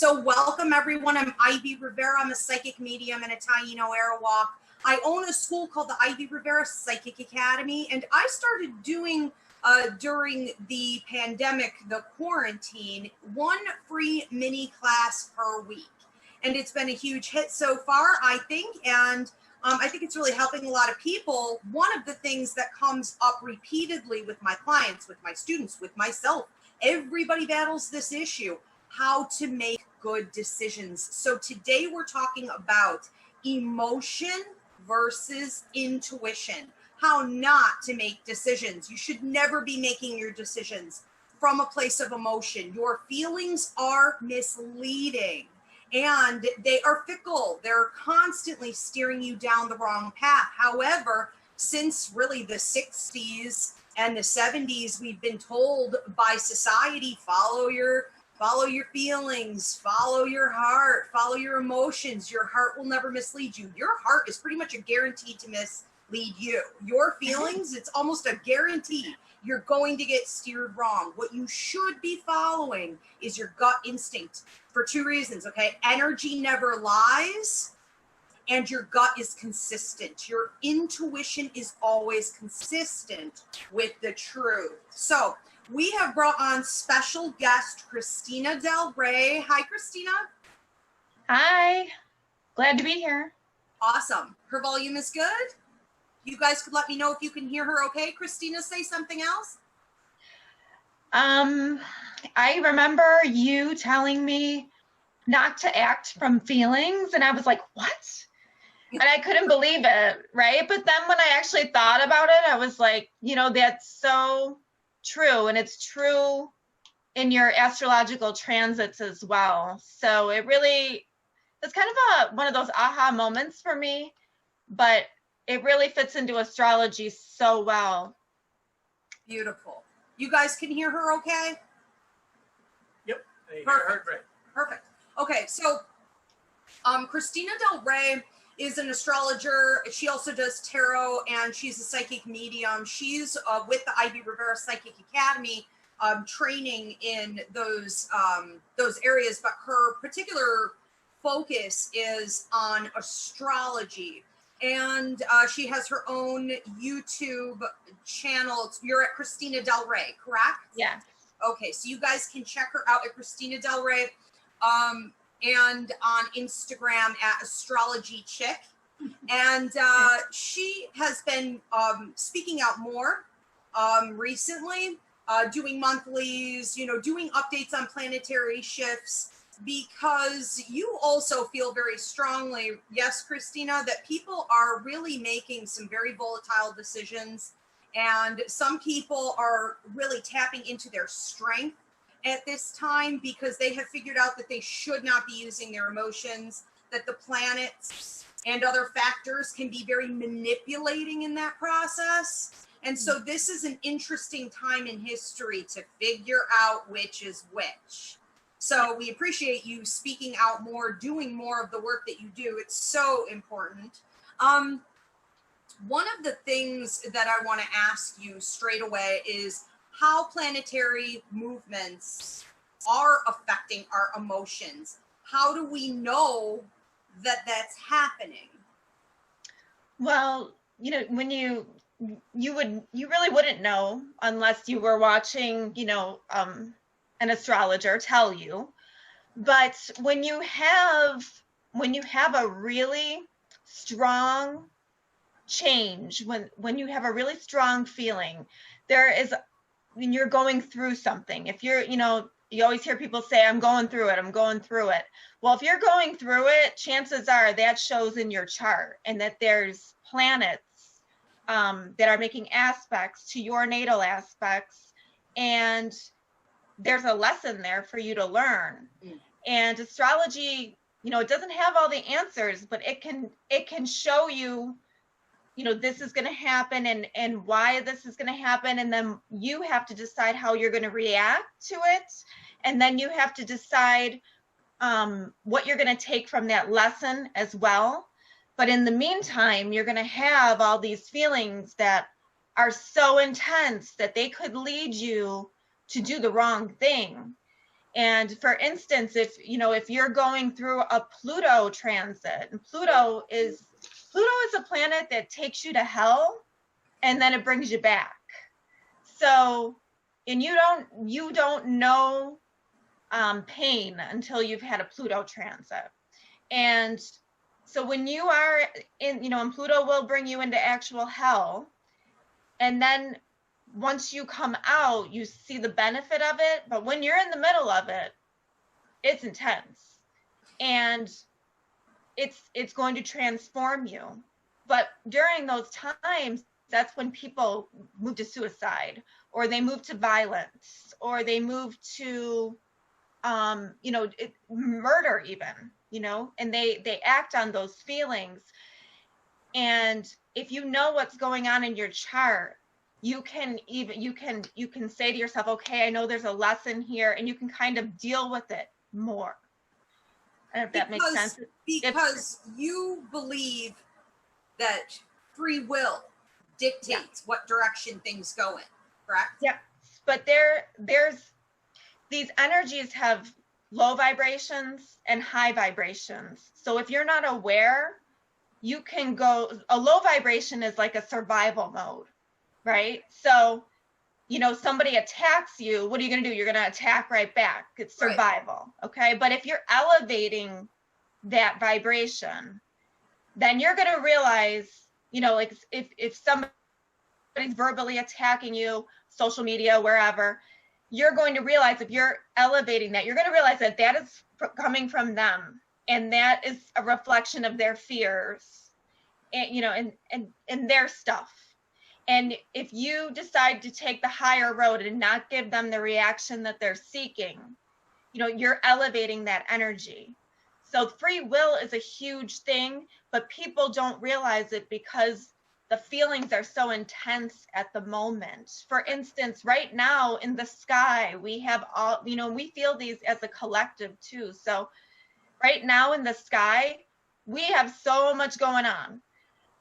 So welcome everyone. I'm Ivy Rivera. I'm a psychic medium and a Taino Arawak. I own a school called the Ivy Rivera Psychic Academy, and I started doing during the pandemic, the quarantine, one free mini class per week. And it's been a huge hit so far, I think, and I think it's really helping a lot of people. One of the things that comes up repeatedly with my clients, with my students, with myself, everybody battles this issue, how to make good decisions. So today we're talking about emotion versus intuition, how not to make decisions. You should never be making your decisions from a place of emotion. Your feelings are misleading and they are fickle. They're constantly steering you down the wrong path. However, since really the 60s and the 70s, we've been told by society, follow your feelings, follow your heart, follow your emotions. Your heart will never mislead you. Your heart is pretty much a guarantee to mislead you. Your feelings, it's almost a guarantee you're going to get steered wrong. What you should be following is your gut instinct for two reasons, okay? Energy never lies, and your gut is consistent. Your intuition is always consistent with the truth. So we have brought on special guest Christina Del Rey. Hi, Christina. Hi. Glad to be here. Awesome. Her volume is good. You guys could let me know if you can hear her okay. Christina, say something else. I remember you telling me not to act from feelings, and I was like, what? And I couldn't believe it, right? But then when I actually thought about it, I was like, you know, that's so true, and it's true in your astrological transits as well. So it's kind of one of those aha moments for me, but it really fits into astrology so well. Beautiful. You guys can hear her okay? Yep. Perfect. Perfect. Okay, so Christina Del Rey is an astrologer. She also does tarot, and she's a psychic medium. She's with the Ivy Rivera Psychic Academy, training in those areas, but her particular focus is on astrology. And she has her own YouTube channel. You're at Christina Del Rey, correct? Yeah. Okay, so you guys can check her out at Christina Del Rey. And on Instagram at Astrology Chick. And she has been speaking out more recently, doing monthlies, you know, doing updates on planetary shifts, because you also feel very strongly, yes, Christina, that people are really making some very volatile decisions. And some people are really tapping into their strength at this time because they have figured out that they should not be using their emotions, that the planets and other factors can be very manipulating in that process. And so this is an interesting time in history to figure out which is which. So we appreciate you speaking out more, doing more of the work that you do. It's so important. One of the things that I want to ask you straight away is how planetary movements are affecting our emotions. How do we know that that's happening? Well, you know, when you really wouldn't know unless you were watching, you know, an astrologer tell you. But when you have a really strong change, when you have a really strong feeling, when you're going through something, if you're, you know, you always hear people say, I'm going through it. Well, if you're going through it, chances are that shows in your chart, and that there's planets that are making aspects to your natal aspects, and there's a lesson there for you to learn. And astrology, you know, it doesn't have all the answers, but it can show you, you know, this is going to happen and why this is going to happen. And then you have to decide how you're going to react to it. And then you have to decide what you're going to take from that lesson as well. But in the meantime, you're going to have all these feelings that are so intense that they could lead you to do the wrong thing. And for instance, if you're going through a Pluto transit, and Pluto is a planet that takes you to hell and then it brings you back. So, and you don't know pain until you've had a Pluto transit. And so when you are and Pluto will bring you into actual hell. And then once you come out, you see the benefit of it. But when you're in the middle of it, it's intense. And it's going to transform you. But during those times, that's when people move to suicide, or they move to violence, or they move to murder even, and they act on those feelings. And if you know what's going on in your chart, you can say to yourself, okay, I know there's a lesson here, and you can kind of deal with it more. I don't know if that makes sense. Because you believe that free will dictates what direction things go in, correct? Yeah, but there's these energies have low vibrations and high vibrations. So if you're not aware, you can go, a low vibration is like a survival mode, right? So, somebody attacks you, what are you going to do? You're going to attack right back. It's survival, right. Okay? But if you're elevating that vibration, then you're going to realize, like if somebody's verbally attacking you, social media, wherever, you're going to realize, if you're elevating that, you're going to realize that is coming from them. And that is a reflection of their fears and, and their stuff. And if you decide to take the higher road and not give them the reaction that they're seeking, you're elevating that energy. So free will is a huge thing, but people don't realize it because the feelings are so intense at the moment. For instance, right now in the sky, we have all, we feel these as a collective too. So right now in the sky, we have so much going on.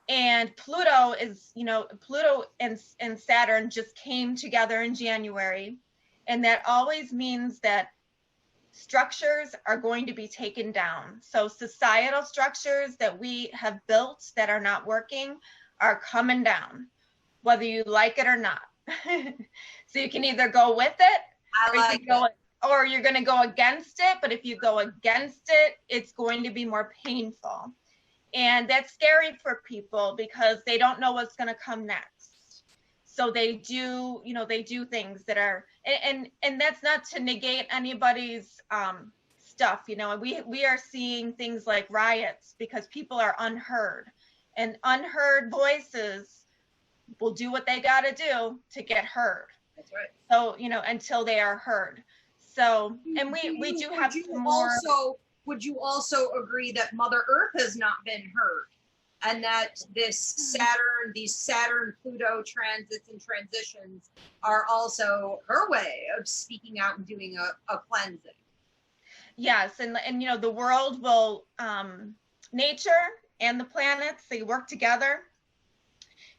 And Pluto is, Pluto and Saturn just came together in January. And that always means that structures are going to be taken down. So societal structures that we have built that are not working are coming down, whether you like it or not. So you can either go with it, or you're going to go against it. But if you go against it, it's going to be more painful. And that's scary for people because they don't know what's going to come next. So they do, they do things that are, and that's not to negate anybody's stuff. We are seeing things like riots because people are unheard, and unheard voices will do what they got to do to get heard. That's right. So, until they are heard. So, and we do have more. Would you also agree that Mother Earth has not been heard, and that these Saturn Pluto transits and transitions are also her way of speaking out and doing a cleansing? Yes, and the world will, nature and the planets, they work together,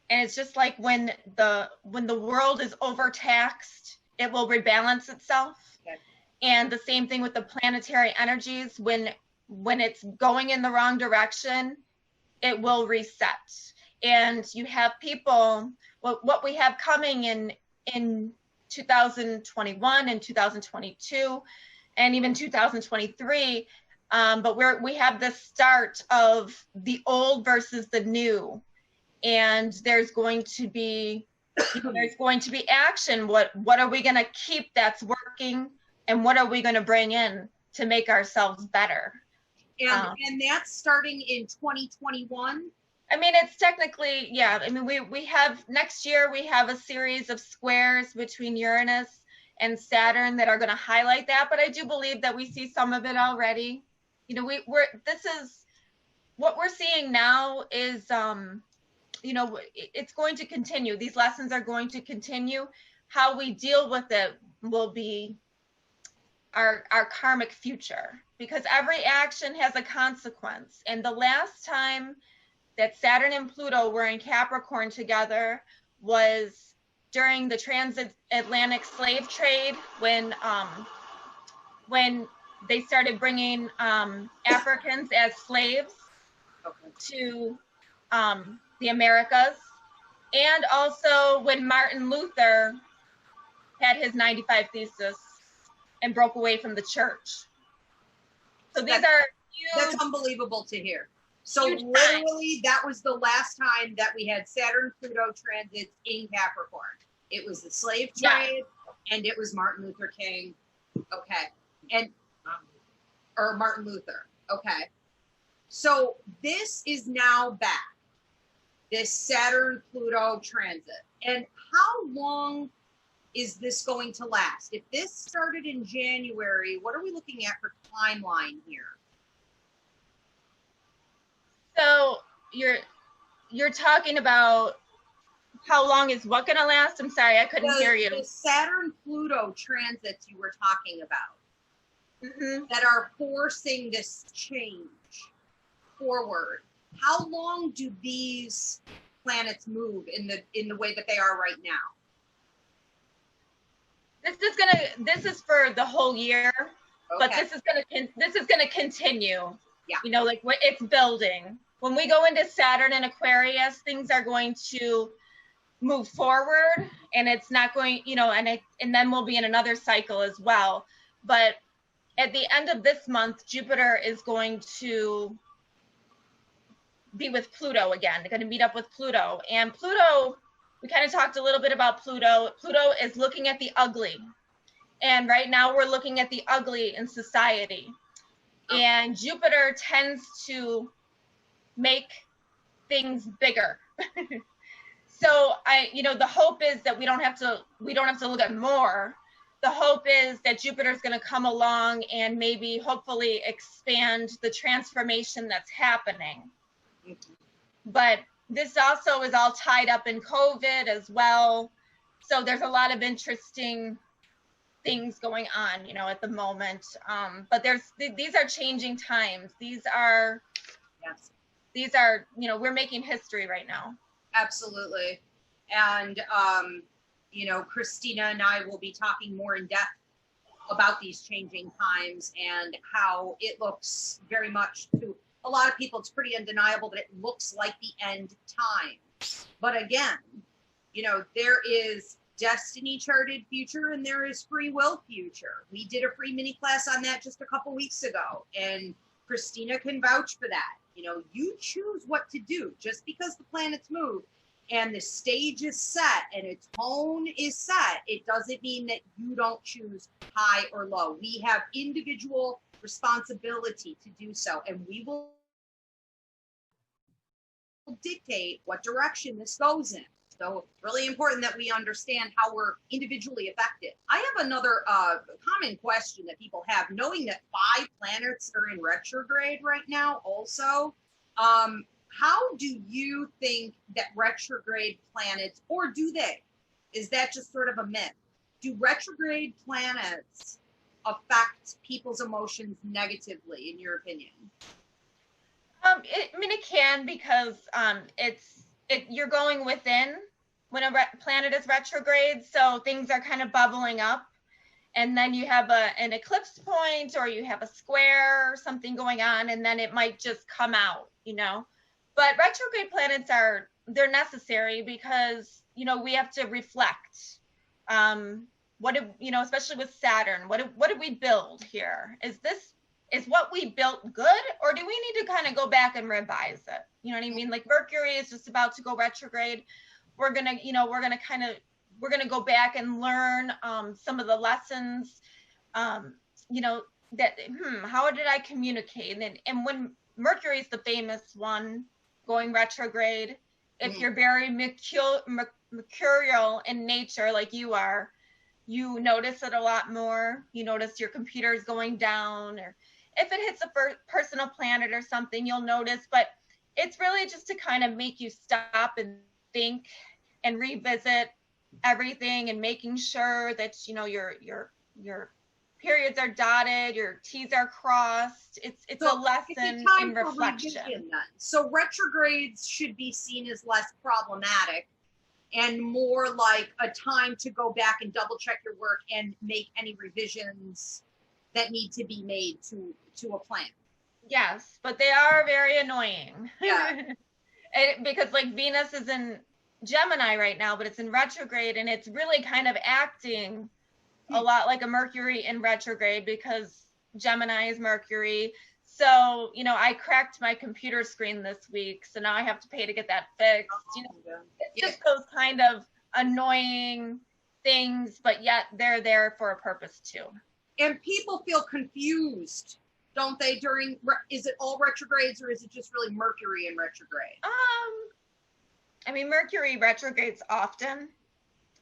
and it's just like when the world is overtaxed, it will rebalance itself. Okay. And the same thing with the planetary energies. When it's going in the wrong direction, it will reset. And you have people, what we have coming in 2021 and 2022 and even 2023, but we have the start of the old versus the new, and there's going to be action. What are we going to keep that's working, and what are we going to bring in to make ourselves better? And that's starting in 2021. I mean, it's technically, yeah. I mean, we have next year, we have a series of squares between Uranus and Saturn that are going to highlight that. But I do believe that we see some of it already. This is what we're seeing now is, it's going to continue. These lessons are going to continue. How we deal with it will be our karmic future, because every action has a consequence. And the last time that Saturn and Pluto were in Capricorn together was during the transatlantic slave trade, when when they started bringing Africans as slaves to the Americas, and also when Martin Luther had his 95 Thesis and broke away from the church. So these are huge. That's unbelievable to hear. So Huge literally, that was the last time that we had Saturn-Pluto transits in Capricorn. It was the slave trade, and it was Martin Luther King. Okay. And or Martin Luther. Okay. So this is now back. This Saturn-Pluto transit. And how long is this going to last? If this started in January, what are we looking at for timeline here? So you're talking about how long is what going to last? I'm sorry, I couldn't hear you. The Saturn-Pluto transits you were talking about that are forcing this change forward. How long do these planets move in the way that they are right now? This is for the whole year, but Okay. this is gonna continue. Yeah. You know, like it's building. When we go into Saturn and Aquarius, things are going to move forward, and it's not going, you know, and then we'll be in another cycle as well. But at the end of this month, Jupiter is going to be with Pluto again. They're going to meet up with Pluto, and Pluto. We kind of talked a little bit about Pluto. Pluto is looking at the ugly. And right now we're looking at the ugly in society. And Jupiter tends to make things bigger. So the hope is that we don't have to look at more. The hope is that Jupiter is going to come along and maybe hopefully expand the transformation that's happening. But this also is all tied up in COVID as well. So there's a lot of interesting things going on, you know, at the moment. But these are changing times. These are, you know, we're making history right now. Absolutely. And, Christina and I will be talking more in depth about these changing times and how it looks very much to a lot of people. It's pretty undeniable that it looks like the end time. But again, there is destiny charted future and there is free will future. We did a free mini class on that just a couple weeks ago, and Christina can vouch for that. You choose what to do. Just because the planets move and the stage is set and its tone is set, it doesn't mean that you don't choose high or low. We have individual responsibility to do so, and we will dictate what direction this goes in. So it's really important that we understand how we're individually affected. I have another common question that people have, knowing that 5 planets are in retrograde right now also. How do you think that retrograde planets, or do they? Is that just sort of a myth? Do retrograde planets affect people's emotions negatively, in your opinion? It can, because you're going within when a planet is retrograde, so things are kind of bubbling up, and then you have an eclipse point, or you have a square or something going on, and then it might just come out, But retrograde planets they're necessary because, we have to reflect. Especially with Saturn, what did we build here? Is what we built good, or do we need to kind of go back and revise it? You know what I mean? Like Mercury is just about to go retrograde. We're gonna go back and learn some of the lessons. How did I communicate? And when Mercury is the famous one going retrograde, if you're very mercurial in nature, like you are, you notice it a lot more. You notice your computer is going down, or if it hits a personal planet or something, you'll notice. But it's really just to kind of make you stop and think and revisit everything, and making sure that your periods are dotted, your T's are crossed. It's a lesson in reflection. So retrogrades should be seen as less problematic and more like a time to go back and double check your work and make any revisions that need to be made to a plant. Yes, but they are very annoying. Yeah. Because like Venus is in Gemini right now, but it's in retrograde, and it's really kind of acting a lot like a Mercury in retrograde, because Gemini is Mercury. So, you know, I cracked my computer screen this week, so now I have to pay to get that fixed. You know, it's just those kind of annoying things, but yet they're there for a purpose too. And people feel confused, don't they, during, is it all retrogrades, or is it just really Mercury in retrograde? I mean, Mercury retrogrades often,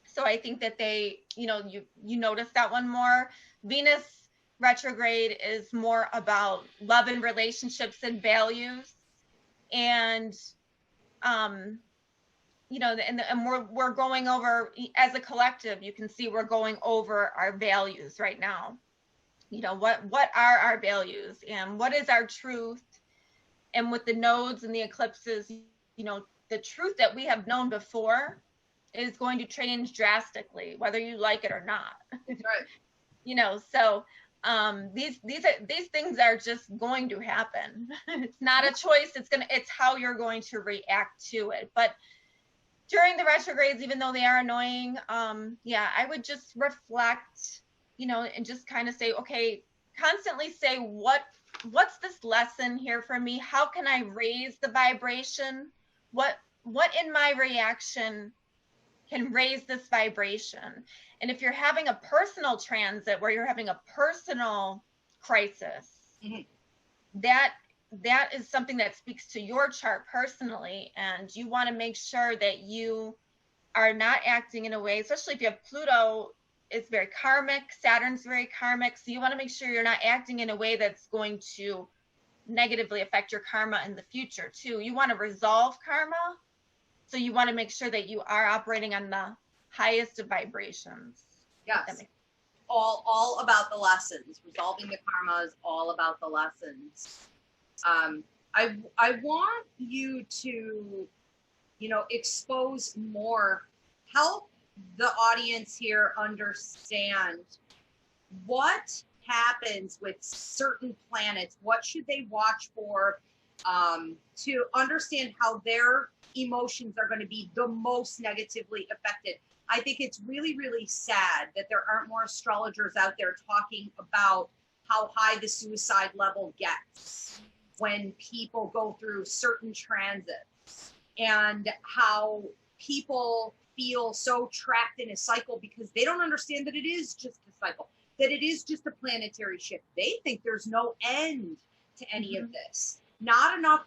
so I think that they, you know, you notice that one more. Venus retrograde is more about love and relationships and values, and you know, and we're going over, as a collective, you can see we're going over our values right now. You know, what are our values, and what is our truth? And with the nodes and the eclipses, you know, the truth that we have known before is going to change drastically, whether you like it or not. That's right. You know, so these things are just going to happen. It's not a choice. It's how you're going to react to it. But during the retrogrades, even though they are annoying, yeah, I would just reflect, you know, and just kind of say, okay, constantly say, what's this lesson here for me? How can I raise the vibration? What in my reaction can raise this vibration? And if you're having a personal transit where you're having a personal crisis, that is something that speaks to your chart personally, and you want to make sure that you are not acting in a way, especially if you have Pluto, it's very karmic, Saturn's very karmic, so you want to make sure you're not acting in a way that's going to negatively affect your karma in the future too. You want to resolve karma, so you want to make sure that you are operating on the highest of vibrations. Yes. All about the lessons. Resolving the karma is all about the lessons. I want you to, you know, expose more, help the audience here understand what happens with certain planets. What should they watch for to understand how their emotions are going to be the most negatively affected? I think it's really, really sad that there aren't more astrologers out there talking about how high the suicide level gets when people go through certain transits, and how people feel so trapped in a cycle because they don't understand that it is just a cycle, that it is just a planetary shift. They think there's no end to any of this. Not enough.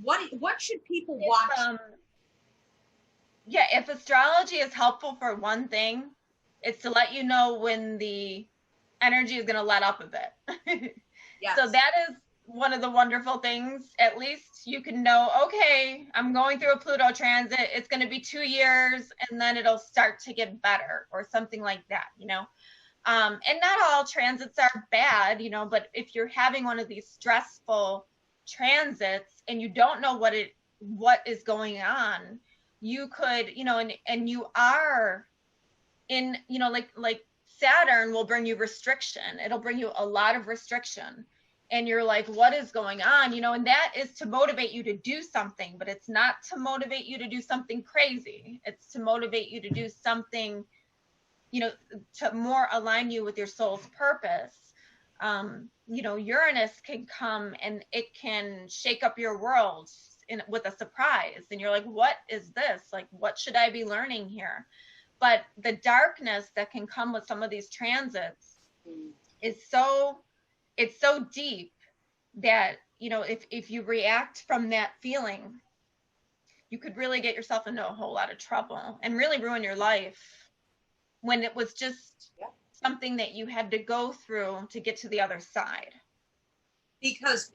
What should people watch? If astrology is helpful for one thing, it's to let you know when the energy is going to let up a bit. Yes. So that is one of the wonderful things. At least you can know, okay, I'm going through a Pluto transit. It's going to be 2 years, and then it'll start to get better, or something like that, you know. And not all transits are bad, you know, but if you're having one of these stressful transits and you don't know what is going on, you could, you know, and you are in, you know, like Saturn will bring you restriction. It'll bring you a lot of restriction. And you're like, what is going on? You know, and that is to motivate you to do something, but it's not to motivate you to do something crazy. It's to motivate you to do something, you know, to more align you with your soul's purpose. You know, Uranus can come and it can shake up your world with a surprise. And you're like, what is this? Like, what should I be learning here? But the darkness that can come with some of these transits is it's so deep that, you know, if you react from that feeling, you could really get yourself into a whole lot of trouble and really ruin your life, when it was just something that you had to go through to get to the other side. Because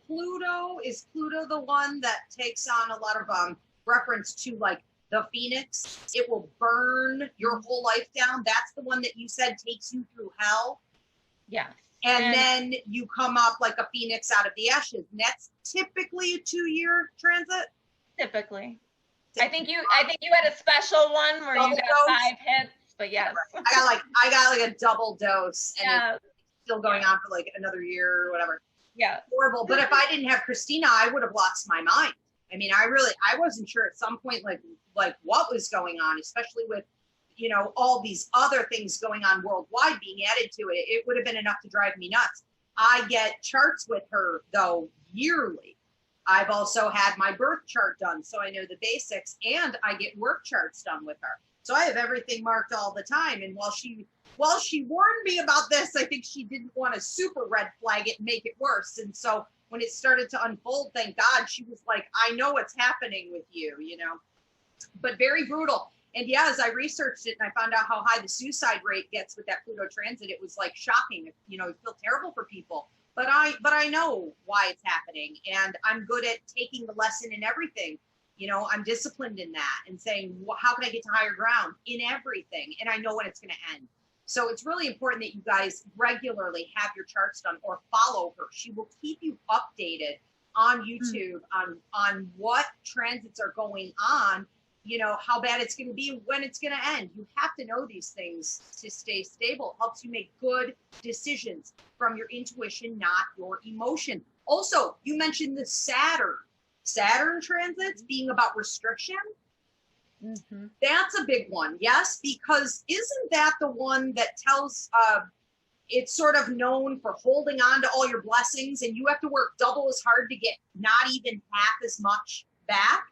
is Pluto the one that takes on a lot of reference to like the Phoenix? It will burn your whole life down. That's the one that you said takes you through hell. Yes. And then you come up like a phoenix out of the ashes. And that's typically a 2-year transit. Typically. I think you had a special one where you got 5 hits, but yes. I got like a double dose. And still going on for like another year or whatever. Yeah. Horrible. But if I didn't have Christina, I would have lost my mind. I mean, I wasn't sure at some point, like what was going on, especially with, you know, all these other things going on worldwide being added to it. It would have been enough to drive me nuts. I get charts with her though yearly. I've also had my birth chart done, so I know the basics, and I get work charts done with her. So I have everything marked all the time. And while she warned me about this, I think she didn't want to super red flag it and make it worse. And so when it started to unfold, thank God, she was like, I know what's happening with you, you know, but very brutal. And yeah, as I researched it and I found out how high the suicide rate gets with that Pluto transit, it was like shocking. You know, you feel terrible for people. But I know why it's happening, and I'm good at taking the lesson in everything. You know, I'm disciplined in that and saying, well, how can I get to higher ground in everything? And I know when it's going to end. So it's really important that you guys regularly have your charts done or follow her. She will keep you updated on YouTube on what transits are going on, you know, how bad it's going to be, when it's going to end. You have to know these things to stay stable. It helps you make good decisions from your intuition, not your emotion. Also, you mentioned the Saturn transits being about restriction. Mm-hmm. That's a big one. Yes, because isn't that the one that tells, it's sort of known for holding on to all your blessings, and you have to work double as hard to get not even half as much back?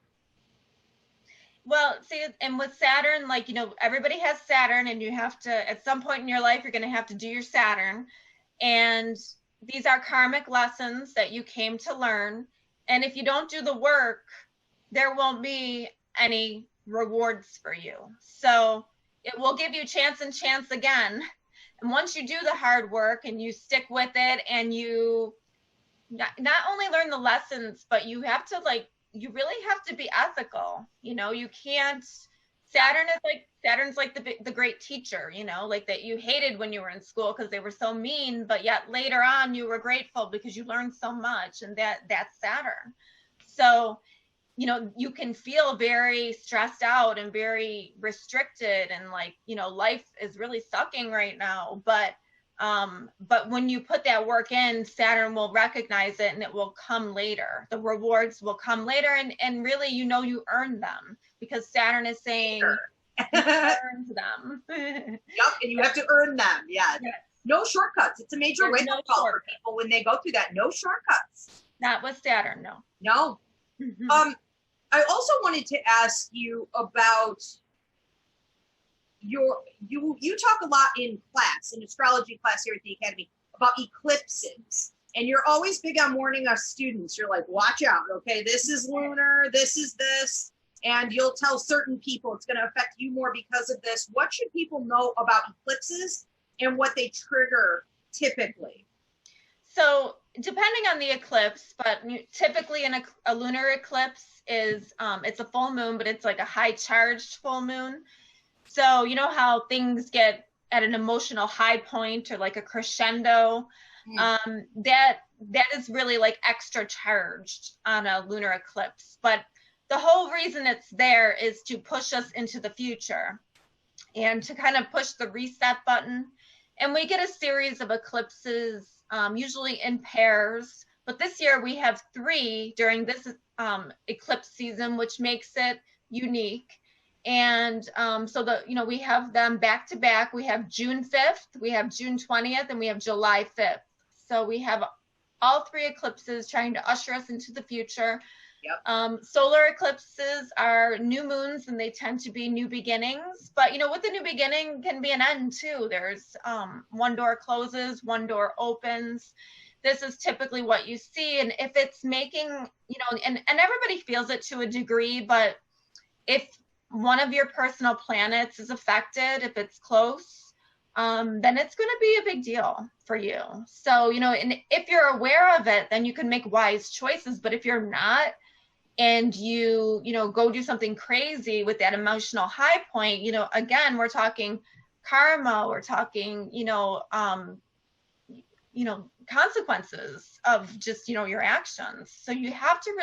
Well, see, and with Saturn, like, you know, everybody has Saturn, and you have to, at some point in your life, you're going to have to do your Saturn. And these are karmic lessons that you came to learn. And if you don't do the work, there won't be any rewards for you. So it will give you chance and chance again. And once you do the hard work and you stick with it, and you not only learn the lessons, but you have to, like, you really have to be ethical. You know, you can't, Saturn's like the great teacher, you know, like that you hated when you were in school because they were so mean, but yet later on you were grateful because you learned so much, and that's Saturn. So, you know, you can feel very stressed out and very restricted, and like, you know, life is really sucking right now, but when you put that work in, Saturn will recognize it, and it will come later. The rewards will come later, and really, you know, you earned them because Saturn is saying, Sure. you earned them. Yep, and you have to earn them. Yeah. Yes. No shortcuts. It's a major wake-up call for people when they go through that. No shortcuts. Not with Saturn, no. No. Mm-hmm. I also wanted to ask you about you talk a lot in class, in astrology class here at the Academy, about eclipses. And you're always big on warning us students. You're like, watch out, okay? This is lunar, this is this. And you'll tell certain people it's going to affect you more because of this. What should people know about eclipses and what they trigger typically? So depending on the eclipse, but typically a lunar eclipse is, it's a full moon, but it's like a high charged full moon. So you know how things get at an emotional high point or like a crescendo, that is really like extra charged on a lunar eclipse. But the whole reason it's there is to push us into the future and to kind of push the reset button. And we get a series of eclipses, usually in pairs. But this year we have 3 during this eclipse season, which makes it unique. And so we have them back to back. We have June 5th, we have June 20th, and we have July 5th. So we have all 3 eclipses trying to usher us into the future. Yep. Solar eclipses are new moons, and they tend to be new beginnings. But, you know, with the new beginning can be an end too. There's one door closes, one door opens. This is typically what you see. And if it's making, you know, and everybody feels it to a degree, but if one of your personal planets is affected, if it's close, then it's going to be a big deal for you. So, you know, and if you're aware of it, then you can make wise choices. But if you're not, and you know, go do something crazy with that emotional high point, you know, again, we're talking karma, we're talking, you know, consequences of just, you know, your actions. So you have to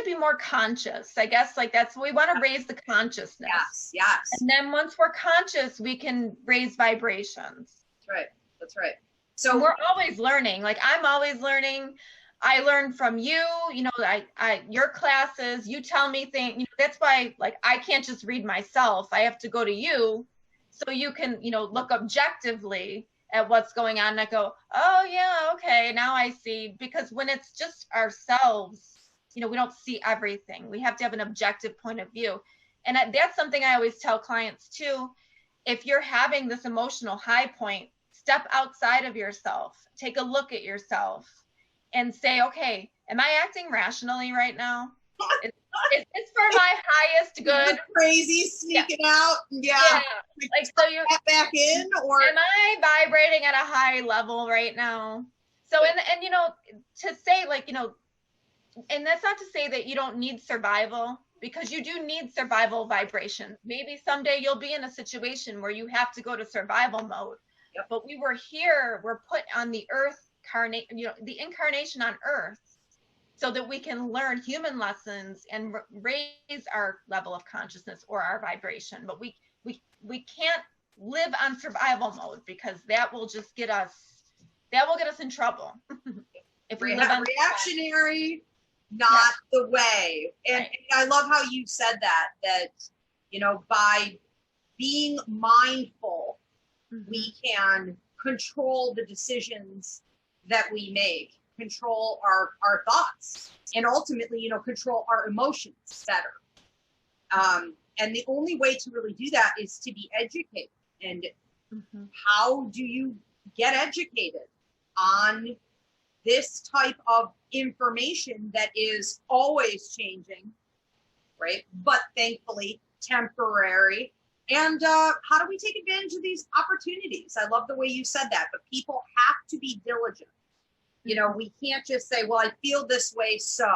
be more conscious. I guess, like, that's, we want to raise the consciousness. Yes. And then once we're conscious, we can raise vibrations. That's right. That's right. So So we're always learning. Like I'm always learning. I learn from you, you know, your classes, you tell me things, you know, that's why like I can't just read myself. I have to go to you so you can, you know, look objectively at what's going on. And I go, oh yeah, okay, now I see. Because when it's just ourselves, you know, we don't see everything. We have to have an objective point of view. And that's something I always tell clients too. If you're having this emotional high point, step outside of yourself, take a look at yourself and say, okay, am I acting rationally right now? Is this for my highest good? Crazy sneaking out. Yeah. Like, so you back in, or am I vibrating at a high level right now? So, and you know, to say like, you know, and that's not to say that you don't need survival, because you do need survival vibrations. Maybe someday you'll be in a situation where you have to go to survival mode. Yep. But we were here, we're put on the earth, you know, the incarnation on earth, so that we can learn human lessons and raise our level of consciousness or our vibration. But we can't live on survival mode, because that will just get us in trouble. If we live on reactionary, not the way. And, right. and I love how you said that, you know, by being mindful, we can control the decisions that we make, control our thoughts, and ultimately, you know, control our emotions better. And the only way to really do that is to be educated. And how do you get educated on this type of information that is always changing, right? But thankfully temporary. And how do we take advantage of these opportunities? I love the way you said that, but people have to be diligent. You know, we can't just say, well, I feel this way, so,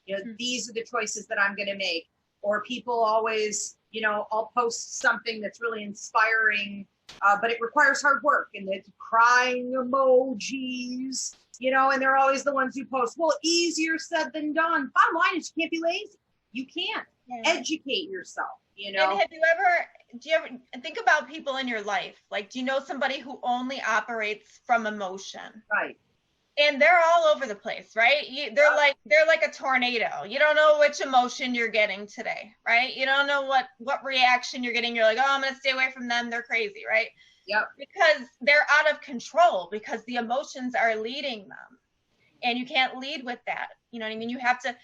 you know, these are the choices that I'm going to make. Or people always, you know, I'll post something that's really inspiring, but it requires hard work, and it's crying emojis, you know, and they're always the ones who post, well, easier said than done. Bottom line is you can't be lazy. You can't. Educate yourself, you know. And do you ever think about people in your life? Like, do you know somebody who only operates from emotion? Right. And they're all over the place, right? They're like a tornado. You don't know which emotion you're getting today, right? You don't know what reaction you're getting. You're like, oh, I'm going to stay away from them. They're crazy, right? Yep. Because they're out of control, because the emotions are leading them. And you can't lead with that. You know what I mean? You have to,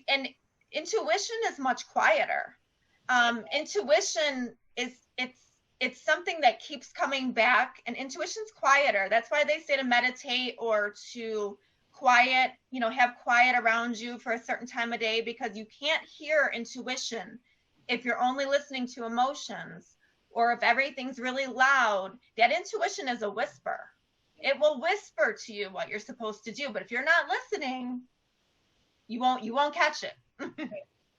and intuition is much quieter. Intuition it's something that keeps coming back, and intuition's quieter. That's why they say to meditate or to quiet, you know, have quiet around you for a certain time of day, because you can't hear intuition if you're only listening to emotions, or if everything's really loud. That intuition is a whisper. It will whisper to you what you're supposed to do, but if you're not listening, you won't catch it.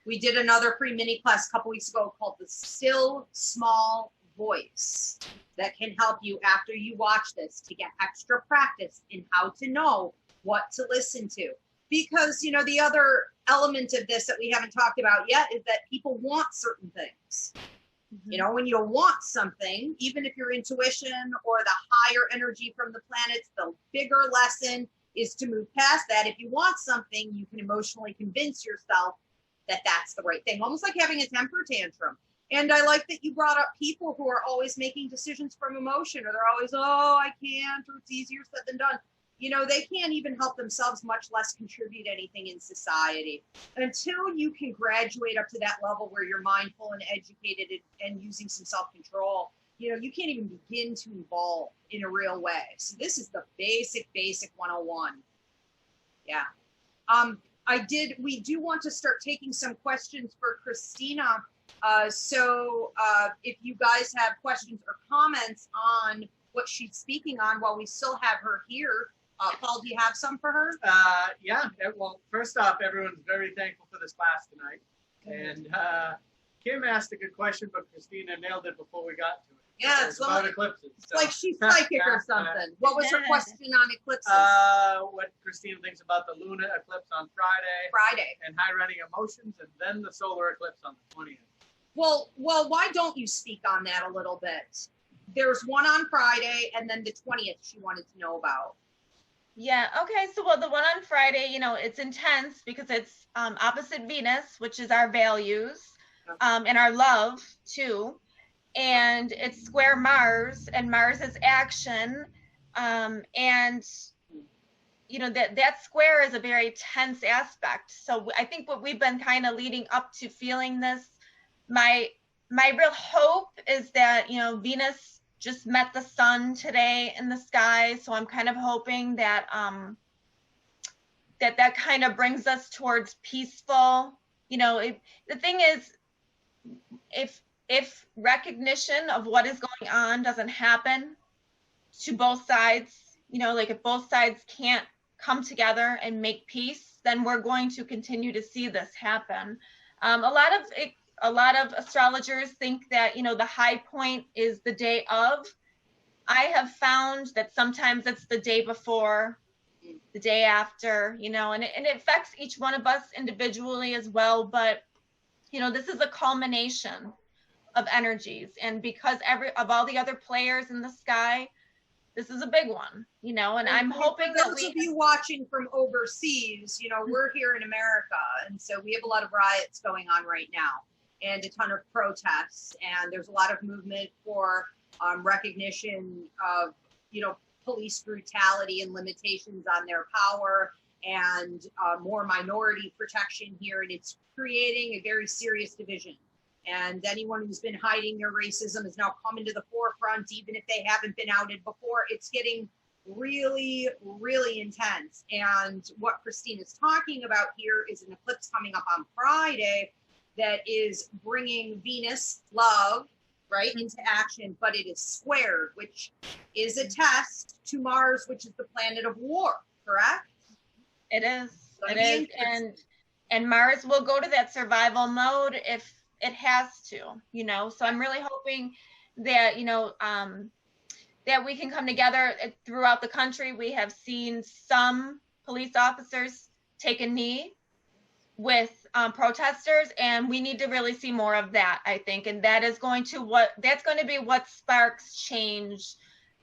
We did another free mini class a couple weeks ago called the Still Small Voice, that can help you after you watch this to get extra practice in how to know what to listen to. Because, you know, the other element of this that we haven't talked about yet is that people want certain things. You know, when you want something, even if your intuition or the higher energy from the planets, the bigger lesson is to move past that. If you want something, you can emotionally convince yourself that that's the right thing, almost like having a temper tantrum. And I like that you brought up people who are always making decisions from emotion, or they're always, oh, I can't, or it's easier said than done. You know, they can't even help themselves, much less contribute anything in society. Until you can graduate up to that level where you're mindful and educated and using some self-control, you know, you can't even begin to evolve in a real way. So this is the basic 101. Yeah. We do want to start taking some questions for Christina. So if you guys have questions or comments on what she's speaking on while we still have her here, Paul, do you have some for her? Yeah. Well, first off, everyone's very thankful for this class tonight. And Kim asked a good question, but Christina nailed it before we got to it. Yeah, it's about eclipses. It's like she's psychic or something. What was her question on eclipses? What Christina thinks about the lunar eclipse on Friday. And high running emotions, and then the solar eclipse on the 20th. Well, why don't you speak on that a little bit? there's one on Friday, and then the 20th she wanted to know about. Yeah, okay, so well, the one on Friday, you know, it's intense because it's opposite Venus, which is our values, and our love too, and it's square Mars, and Mars is action, and you know, that square is a very tense aspect. So I think what we've been kind of leading up to feeling this, my real hope is that, you know, Venus just met the sun today in the sky. So I'm kind of hoping that that kind of brings us towards peaceful, you know, the thing is, if recognition of what is going on doesn't happen to both sides, you know, like if both sides can't come together and make peace, then we're going to continue to see this happen. A lot of astrologers think that, you know, the high point is the day of. I have found that sometimes it's the day before, the day after, you know, and it affects each one of us individually as well. But, you know, this is a culmination of energies. And because of all the other players in the sky, this is a big one, you know, and I'm hoping that those of you watching from overseas, you know, we're here in America. And so we have a lot of riots going on right now and a ton of protests. And there's a lot of movement for recognition of, you know, police brutality and limitations on their power and more minority protection here. And it's creating a very serious division. And anyone who's been hiding their racism is now coming to the forefront, even if they haven't been outed before. It's getting really, really intense. And what Christina's talking about here is an eclipse coming up on Friday that is bringing Venus, love, right, into action, but it is squared, which is a test to Mars, which is the planet of war, correct? It is. It is. And Mars will go to that survival mode if it has to, you know. So I'm really hoping that, you know, that we can come together throughout the country. We have seen some police officers take a knee with protesters, and we need to really see more of that, I think. And that's going to be what sparks change,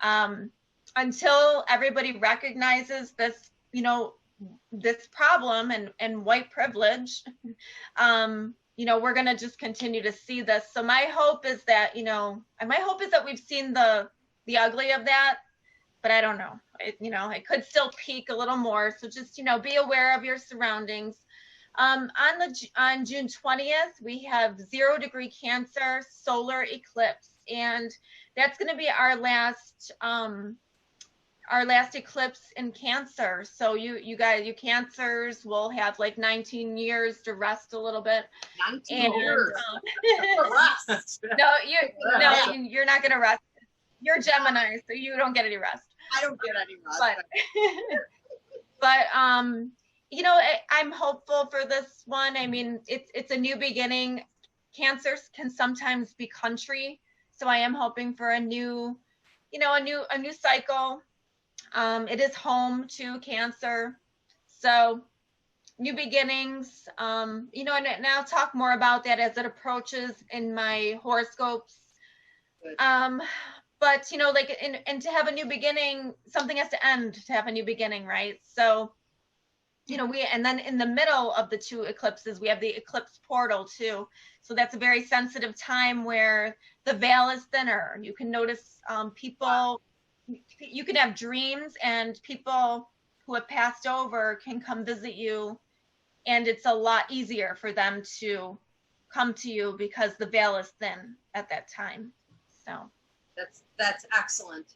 until everybody recognizes this, you know, this problem and white privilege. You know, we're going to just continue to see this. So my hope is that, you know, we've seen the ugly of that, but I don't know. You know, it could still peak a little more. So just, you know, be aware of your surroundings. On June 20th, we have 0-degree Cancer solar eclipse, and that's going to be our last eclipse in Cancer. So you guys, you Cancers will have like 19 years to rest a little bit. 19 years. Rest. You're not going to rest. You're Gemini, so you don't get any rest. I don't get any rest. But you know, I'm hopeful for this one. I mean, it's a new beginning. Cancers can sometimes be country, so I am hoping for a new cycle. It is home to Cancer, so new beginnings. You know, and I'll talk more about that as it approaches in my horoscopes. But you know, like, and to have a new beginning, something has to end to have a new beginning, right? So, you know, and then in the middle of the two eclipses, we have the eclipse portal too. So that's a very sensitive time where the veil is thinner. You can notice people, you can have dreams, and people who have passed over can come visit you, and it's a lot easier for them to come to you because the veil is thin at that time. So that's excellent.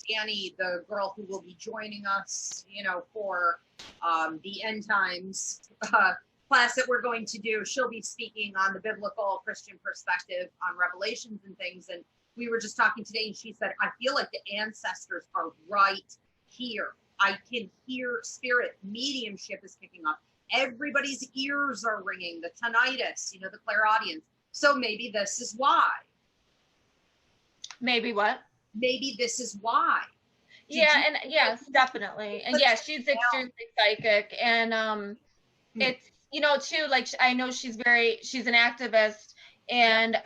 Danny, the girl who will be joining us, you know, for the end times class that we're going to do, she'll be speaking on the biblical Christian perspective on revelations and things. And we were just talking today, and she said, I feel like the ancestors are right here. I can hear spirit. Mediumship is kicking up. Everybody's ears are ringing, the tinnitus, you know, the clairaudience. So maybe this is why. Maybe what? Maybe this is why. Yes, definitely. And yeah, she's extremely psychic. And it's, you know, too, like, I know she's an activist, and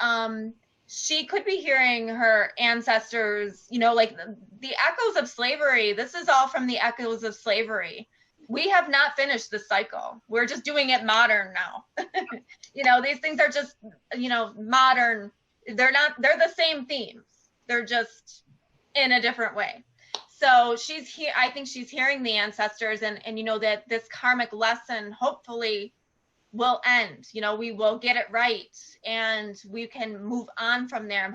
she could be hearing her ancestors, you know, like the echoes of slavery. This is all from the echoes of slavery. We have not finished the cycle. We're just doing it modern now. You know, these things are just, you know, modern. They're the same themes. They're just in a different way. So she's here. I think she's hearing the ancestors, and you know, that this karmic lesson hopefully will end. You know, we will get it right and we can move on from there. I'm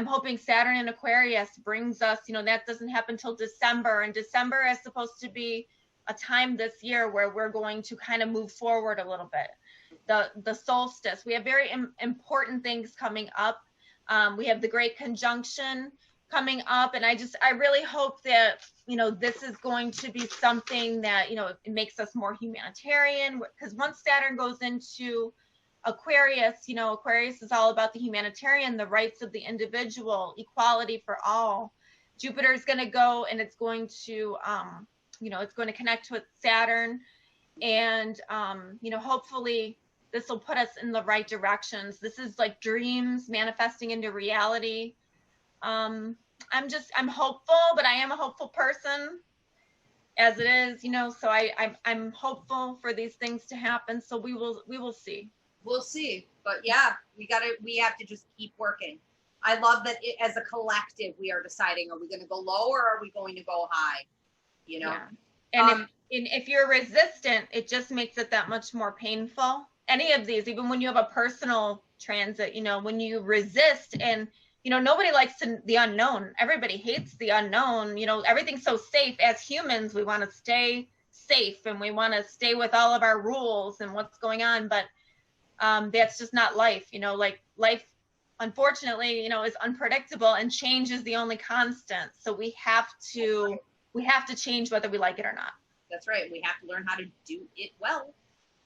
hoping Saturn in Aquarius brings us, you know, that doesn't happen till December, and December is supposed to be a time this year where we're going to kind of move forward a little bit. The solstice, we have very important things coming up. We have the Great Conjunction coming up, and I really hope that, you know, this is going to be something that, you know, it makes us more humanitarian, because once Saturn goes into Aquarius, you know, Aquarius is all about the humanitarian, the rights of the individual, equality for all. Jupiter is going to go, and it's going to, you know, it's going to connect with Saturn, and, you know, hopefully this will put us in the right directions. This is like dreams manifesting into reality. I'm hopeful, but I am a hopeful person as it is, you know, so I'm hopeful for these things to happen. So we will see. We'll see. But yeah, we have to just keep working. I love that as a collective, we are deciding, are we going to go low or are we going to go high? You know? Yeah. And if you're resistant, it just makes it that much more painful. Any of these, even when you have a personal transit, you know, when you resist, and, you know, nobody likes the unknown. Everybody hates the unknown. You know, everything's so safe. As humans, we want to stay safe and we want to stay with all of our rules and what's going on. But that's just not life. You know, like life, unfortunately, you know, is unpredictable, and change is the only constant. So we have to change whether we like it or not. That's right. We have to learn how to do it well.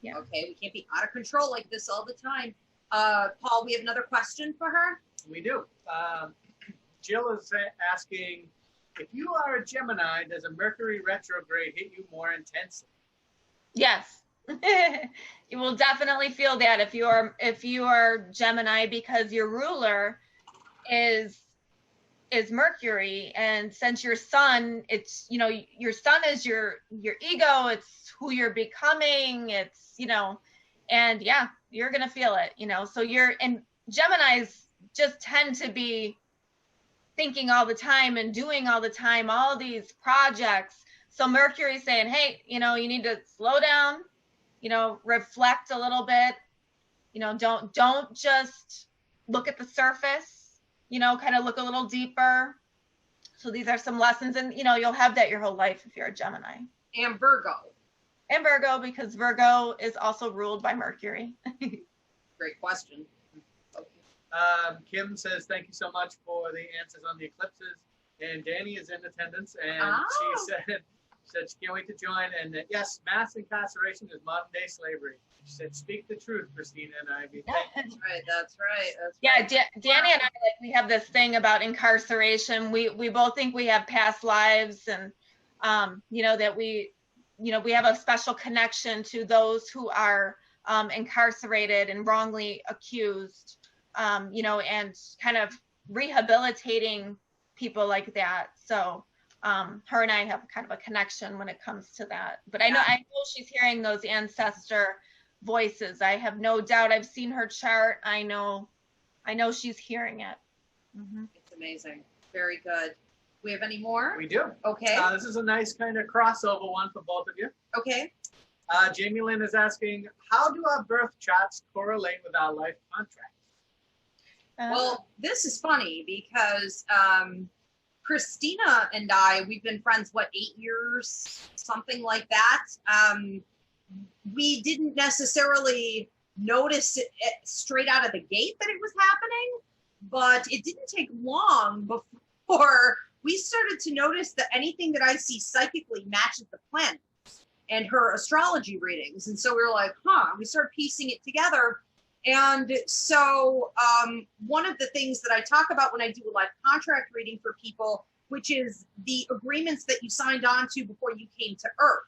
Yeah. Okay. We can't be out of control like this all the time. Paul, we have another question for her. We do. Jill is asking, if you are a Gemini, does a Mercury retrograde hit you more intensely? Yes. You will definitely feel that if you are Gemini, because your ruler is Mercury, and since your sun, it's, you know, your sun is your ego, it's who you're becoming, it's, you know, and yeah, you're gonna feel it, you know. So and Geminis just tend to be thinking all the time and doing all the time, all these projects. So Mercury's saying, hey, you know, you need to slow down, you know, reflect a little bit, you know, don't just look at the surface, you know, kind of look a little deeper. So these are some lessons, and, you know, you'll have that your whole life if you're a Gemini. And Virgo. And Virgo, because Virgo is also ruled by Mercury. Great question. Kim says, thank you so much for the answers on the eclipses. And Danny is in attendance, and she said she can't wait to join. And yes, mass incarceration is modern day slavery. She said, speak the truth, Christina. And I mean, That's right. That's right. Yeah, Danny and I, like, we have this thing about incarceration. We both think we have past lives, and you know, that we have a special connection to those who are incarcerated and wrongly accused, you know, and kind of rehabilitating people like that. So her and I have kind of a connection when it comes to that. But I know she's hearing those ancestor voices. I have no doubt. I've seen her chart. I know she's hearing it. Mm-hmm. It's amazing. Very good. We have any more? we do. Okay. This is a nice kind of crossover one for both of you. Okay. Jamie Lynn is asking, how do our birth charts correlate with our life contracts? Well, this is funny because Christina and we've been friends, 8 years, something like that. We didn't necessarily notice it straight out of the gate that it was happening, but it didn't take long before we started to notice that anything that I see psychically matches the planets and her astrology readings. And so we were like, we started piecing it together. And so one of the things that I talk about when I do a life contract reading for people, which is the agreements that you signed on to before you came to Earth.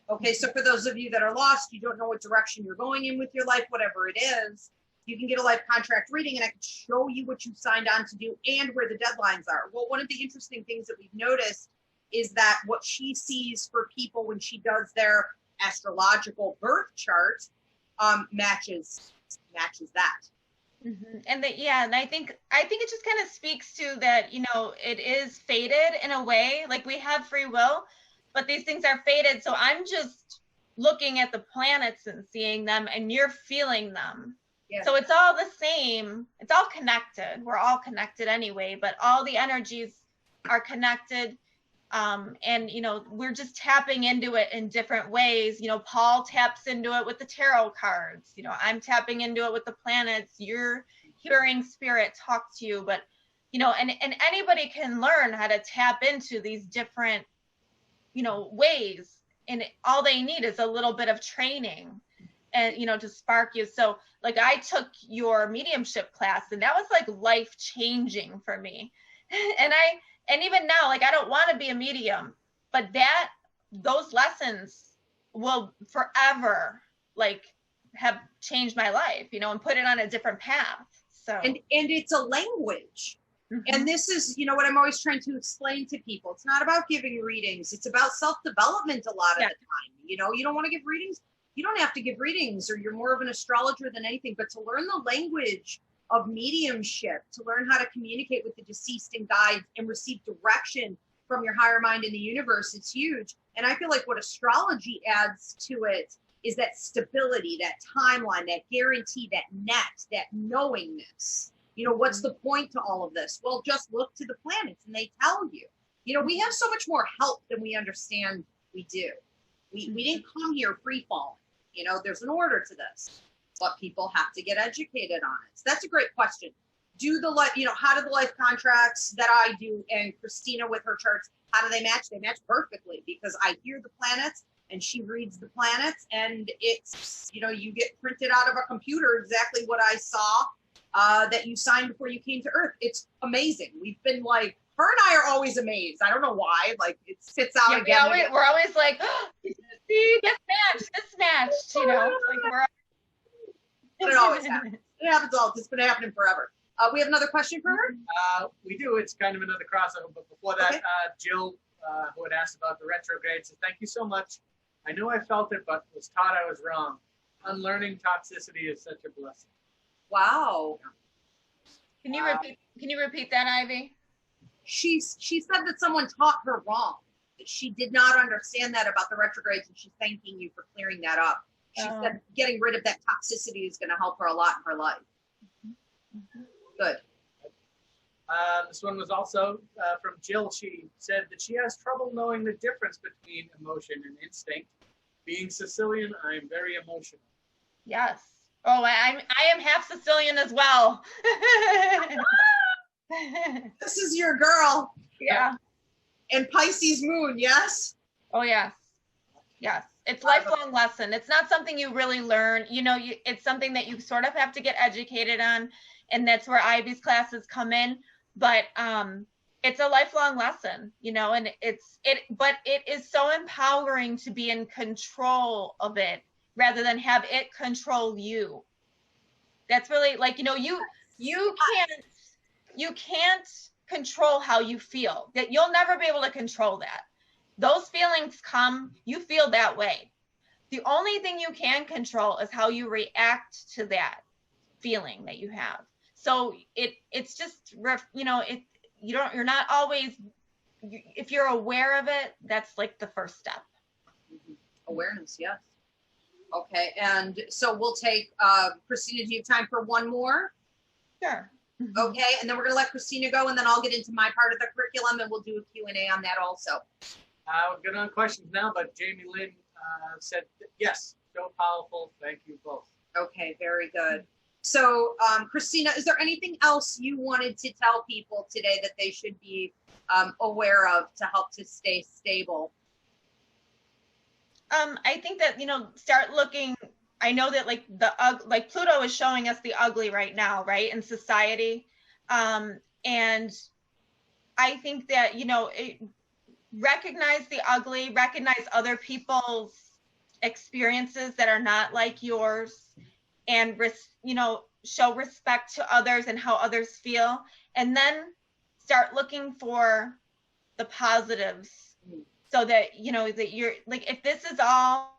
Okay, so for those of you that are lost, you don't know what direction you're going in with your life, whatever it is, You can get a life contract reading and I can show you what you signed on to do and where the deadlines are. Well, one of the interesting things that we've noticed is that what she sees for people when she does their astrological birth chart matches that. Mm-hmm. And and I think it just kind of speaks to that, you know, it is fated in a way. Like, we have free will, but these things are fated. So I'm just looking at the planets and seeing them, and you're feeling them. Yeah. So it's all the same. It's all connected. We're all connected anyway, but all the energies are connected. And, you know, we're just tapping into it in different ways. You know, Paul taps into it with the tarot cards. You know, I'm tapping into it with the planets. You're hearing spirit talk to you. But, you know, and anybody can learn how to tap into these different, you know, ways. And all they need is a little bit of training and, you know, to spark you. So, like, I took your mediumship class, and that was like life changing for me. And even now, like, I don't want to be a medium, but those lessons will forever, like, have changed my life, you know, and put it on a different path. So, and it's a language. Mm-hmm. And this is, you know, what I'm always trying to explain to people. It's not about giving readings. It's about self-development a lot of the time. You know, you don't want to give readings. You don't have to give readings, or you're more of an astrologer than anything, but to learn the language of mediumship, to learn how to communicate with the deceased and guides and receive direction from your higher mind in the universe, it's huge. And I feel like what astrology adds to it is that stability, that timeline, that guarantee, that net, that knowingness. You know, what's the point to all of this? Well, just look to the planets and they tell you. You know, we have so much more help than we understand we do. We didn't come here free falling. You know, there's an order to this. But people have to get educated on it. So that's a great question. How do the life contracts that I do and Christina with her charts, how do they match? They match perfectly because I hear the planets and she reads the planets, and it's, you know, you get printed out of a computer exactly what I saw that you signed before you came to Earth. It's amazing. We've been like, her and I are always amazed. I don't know why. Like, it spits out again. We're always like, oh, see, this matched, you know, like we're. But it always happens. It happens all. It's been happening forever. We have another question for her? We do. It's kind of another crossover. But before that, okay. Jill, who had asked about the retrograde, says, thank you so much. I knew I felt it, but was taught I was wrong. Unlearning toxicity is such a blessing. Wow. Yeah. Can you repeat that, Ivy? She said that someone taught her wrong. That she did not understand that about the retrogrades, and she's thanking you for clearing that up. She said getting rid of that toxicity is going to help her a lot in her life. Mm-hmm. Good. This one was also from Jill. She said that she has trouble knowing the difference between emotion and instinct. Being Sicilian, I'm very emotional. Yes. Oh, I am half Sicilian as well. This is your girl. Yeah. And Pisces Moon, yes? Oh, yes. Yes. It's a lifelong lesson. It's not something you really learn. You know, it's something that you sort of have to get educated on, and that's where Ivy's classes come in. But it's a lifelong lesson, you know, and but it is so empowering to be in control of it rather than have it control you. That's really, like, you know, you can't control how you feel. That you'll never be able to control that. Those feelings come, you feel that way. The only thing you can control is how you react to that feeling that you have. So it's just, you know, you're not always, if you're aware of it, that's like the first step. Awareness, yes. Okay, and so we'll take, Christina, do you have time for one more? Sure. Okay, and then we're gonna let Christina go, and then I'll get into my part of the curriculum, and we'll do a Q&A on that also. We're good on questions now, but Jamie Lynn said, yes, so powerful. Thank you both. Okay, very good. So, Christina, is there anything else you wanted to tell people today that they should be aware of to help to stay stable? I think that, you know, start looking. I know that like Pluto is showing us the ugly right now, right, in society. And I think that, you know, recognize the ugly, recognize other people's experiences that are not like yours, and, you know, show respect to others and how others feel, and then start looking for the positives, so that, you know, that you're like, if this is all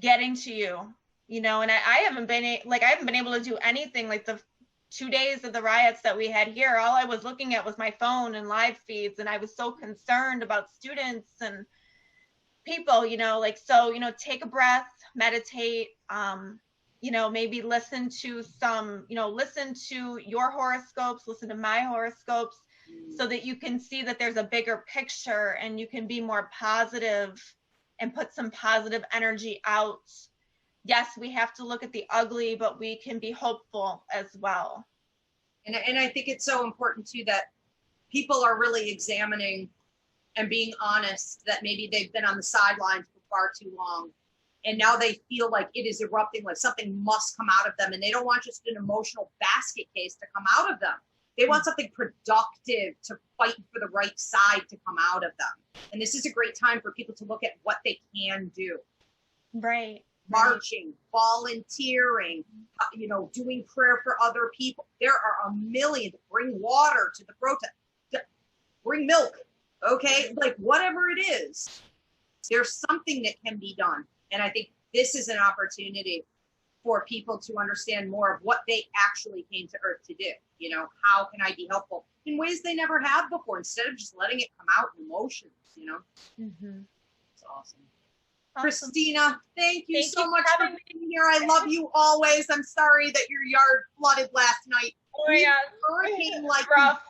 getting to you, you know, and I haven't been able to do anything like the 2 days of the riots that we had here. All I was looking at was my phone and live feeds, and I was so concerned about students and people, you know, like, so, you know, take a breath, meditate, you know, maybe listen to your horoscopes, listen to my horoscopes, so that you can see that there's a bigger picture and you can be more positive and put some positive energy out. Yes, we have to look at the ugly, but we can be hopeful as well. And I think it's so important too that people are really examining and being honest that maybe they've been on the sidelines for far too long. And now they feel like it is erupting, like something must come out of them. And they don't want just an emotional basket case to come out of them. They want something productive to fight for the right side to come out of them. And this is a great time for people to look at what they can do. Right. Marching, volunteering, you know, doing prayer for other people. There are a million. Bring water to the protest. Bring milk. Okay. Like whatever it is, there's something that can be done. And I think this is an opportunity for people to understand more of what they actually came to Earth to do. You know, how can I be helpful in ways they never have before, instead of just letting it come out in emotions, you know? Mm-hmm. It's awesome. Christina, thank you so much for me. being here. I love you always. I'm sorry that your yard flooded last night. Oh, yeah. Hurricane like rough.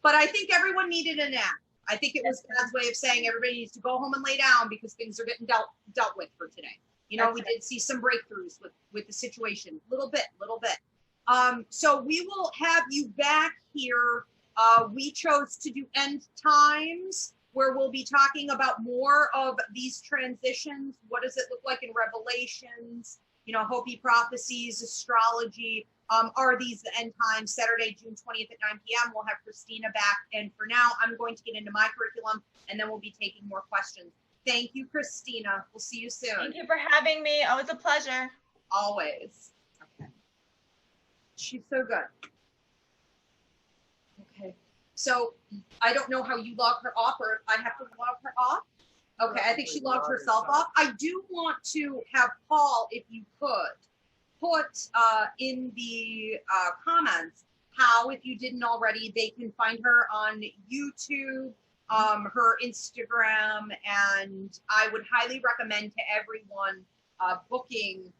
But I think everyone needed a nap. I think it was God's way of saying everybody needs to go home and lay down because things are getting dealt with for today. You know, we did see some breakthroughs with the situation, little bit. So we will have you back here. We chose to do end times, where we'll be talking about more of these transitions. What does it look like in Revelations? You know, Hopi prophecies, astrology. Are these the end times? Saturday, June 20th at 9 p.m. We'll have Christina back. And for now, I'm going to get into my curriculum, and then we'll be taking more questions. Thank you, Christina. We'll see you soon. Thank you for having me. Always a pleasure. Always. Okay. She's so good. Okay. So I don't know how you log her off, or if I have to log her off. Okay, I think she logged herself off. I do want to have Paul, if you could, put in the comments how, if you didn't already, they can find her on YouTube, her Instagram, and I would highly recommend to everyone booking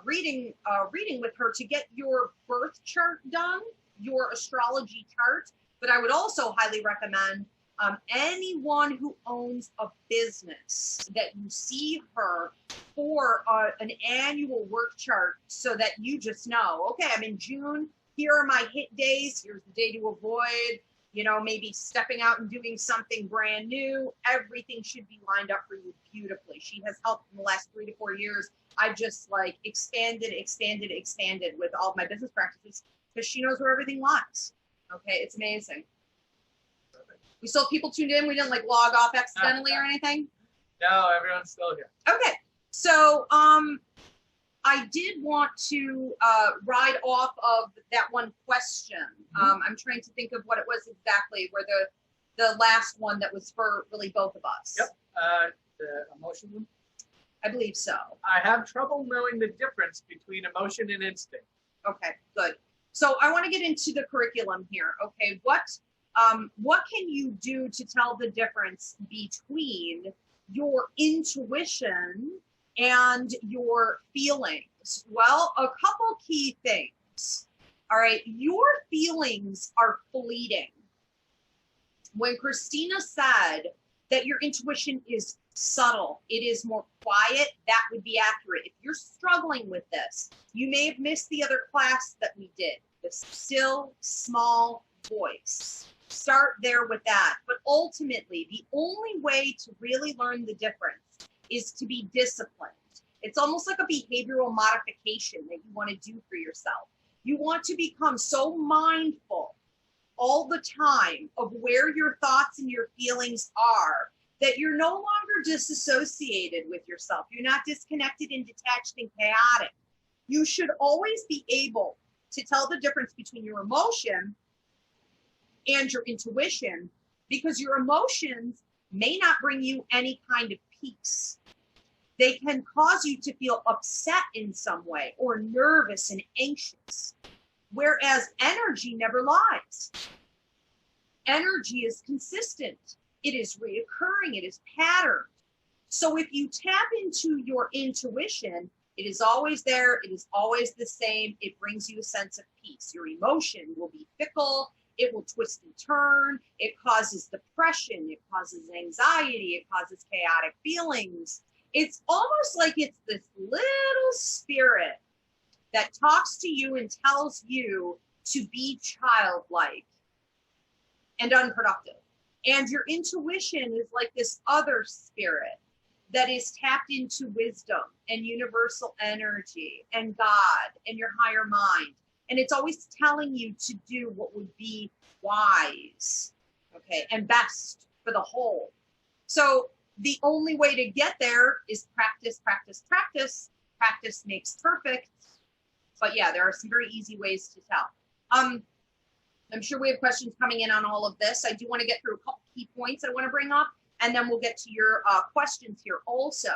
reading with her to get your birth chart done, your astrology chart. But I would also highly recommend anyone who owns a business that you see her for an annual work chart, so that you just know, okay, I'm in June. Here are my hit days. Here's the day to avoid. You know, maybe stepping out and doing something brand new. Everything should be lined up for you beautifully. She has helped in the last 3 to 4 years. I've just like expanded with all of my business practices because she knows where everything lies. Okay, it's amazing. We still have people tuned in. We didn't like log off accidentally or anything. No, everyone's still here. Okay, so I did want to ride off of that one question. I'm trying to think of what it was exactly, where the last one that was for really both of us. Yep, the emotion one. I believe so. I have trouble knowing the difference between emotion and instinct. Okay, good. So I want to get into the curriculum here. Okay, what can you do to tell the difference between your intuition and your feelings? Well, a couple key things. All right, your feelings are fleeting. When Christina said that your intuition is subtle, it is more quiet, that would be accurate. If you're struggling with this, you may have missed the other class that we did, the still small voice. Start there with that. But ultimately, the only way to really learn the difference is to be disciplined. It's almost like a behavioral modification that you want to do for yourself. You want to become so mindful all the time of where your thoughts and your feelings are that you're no longer disassociated with yourself. You're not disconnected and detached and chaotic. You should always be able to tell the difference between your emotion and your intuition, because your emotions may not bring you any kind of peace. They can cause you to feel upset in some way or nervous and anxious, whereas energy never lies. Energy is consistent. It is reoccurring. It is patterned. So if you tap into your intuition, it is always there. It is always the same. It brings you a sense of peace. Your emotion will be fickle. It will twist and turn. It causes depression. It causes anxiety. It causes chaotic feelings. It's almost like it's this little spirit that talks to you and tells you to be childlike and unproductive. And your intuition is like this other spirit that is tapped into wisdom and universal energy and God and your higher mind. And it's always telling you to do what would be wise, okay, and best for the whole. So the only way to get there is practice, practice, practice. Practice makes perfect. But yeah, there are some very easy ways to tell. I'm sure we have questions coming in on all of this. I do want to get through a couple key points I want to bring up, and then we'll get to your questions here also.